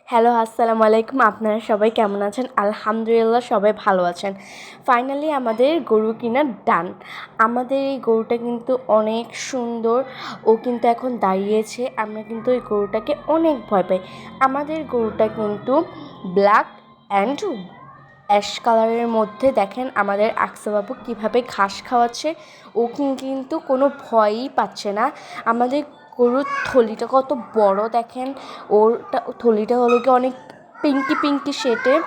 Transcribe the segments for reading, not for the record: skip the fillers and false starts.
Hello, আসসালামু আলাইকুম। আপনারা সবাই কেমন আছেন? আলহামদুলিল্লাহ সবাই ভালো আছেন। ফাইনালি আমাদের গরু কিনা ডান। আমাদের এই গরুটা কিন্তু অনেক সুন্দর। ও কিন্তু এখন দাঁড়িয়েছে। আমরা কিন্তু ওই গরুটাকে অনেক ভয় পাই। আমাদের গরুটা কিন্তু ব্ল্যাক অ্যান্ড অ্যাশ কালারের মধ্যে। দেখেন আমাদের আকসা বাবু কীভাবে ঘাস খাওয়াচ্ছে। ও কিন্তু কোনো ভয়ই পাচ্ছে না। আমাদের গরুর থলিটা কত বড় দেখেন। ওরটা থলিটা হলো কি অনেক পিঙ্কি পিঙ্কি শেডের।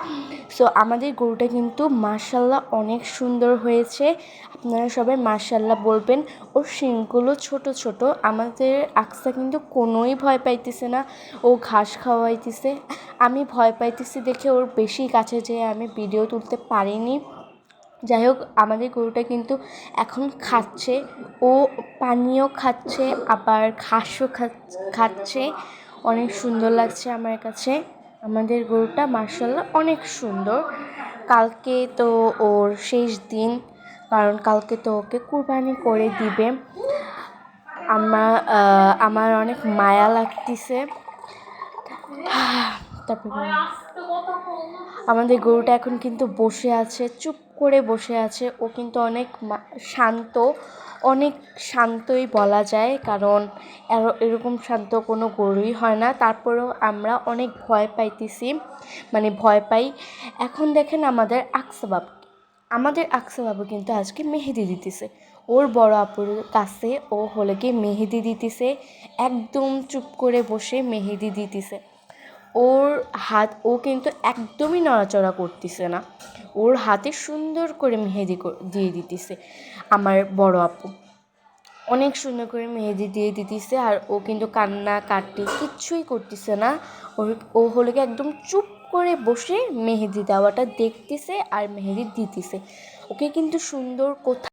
সো আমাদের গরুটা কিন্তু মাশাল্লাহ অনেক সুন্দর হয়েছে। আপনারা সবাই মাশাল্লাহ বলবেন। ওর শিংগুলো ছোট ছোট। আমাদের আকসা কিন্তু কোনোই ভয় পাইতেছে না। ও ঘাস খাওয়াইতেছে। আমি ভয় পাইতেছি দেখে ওর বেশি কাছে যেয়ে আমি ভিডিও তুলতে পারিনি। যাই হোক, আমাদের গরুটা কিন্তু এখন খাচ্ছে। ও পানিও খাচ্ছে, আবার ঘাসও খাচ্ছে। অনেক সুন্দর লাগছে আমার কাছে। আমাদের গরুটা মাশাআল্লাহ অনেক সুন্দর। কালকে তো ওর শেষ দিন, কারণ কালকে তো ওকে কুরবানি করে দিবে। আমার অনেক মায়া লাগতেছে। তারপর আমাদের গরুটা এখন কিন্তু বসে আছে, চুপ করে বসে আছে। ও কিন্তু অনেক শান্ত, অনেক শান্তই বলা যায়, কারণ এরকম শান্ত কোনো গরুই হয় না। তারপরেও আমরা অনেক ভয় পাইতেছি, মানে ভয় পাই। এখন দেখেন আমাদের আকসা বাবু কিন্তু আজকে মেহেদি দিতেছে। ওর বড় আপুর কাছে ও হলে কি মেহেদি দিতেছে, একদম চুপ করে বসে মেহেদি দিতেছে। ও কিন্তু একদমই নড়াচড়া করতেছে না। ওর হাতে সুন্দর করে মেহেদি দিয়ে দিতেছে আমার বড় আপু। অনেক সুন্দর করে মেহেদি দিয়ে দিতেছে। আর ও কিন্তু কান্নাকাটি কিচ্ছুই করতেছে না। ও হলো কি একদম চুপ করে বসে মেহেদি দেওয়াটা দেখতেছে আর মেহেদি দিতেছে। ওকে কিন্তু সুন্দর কোথাও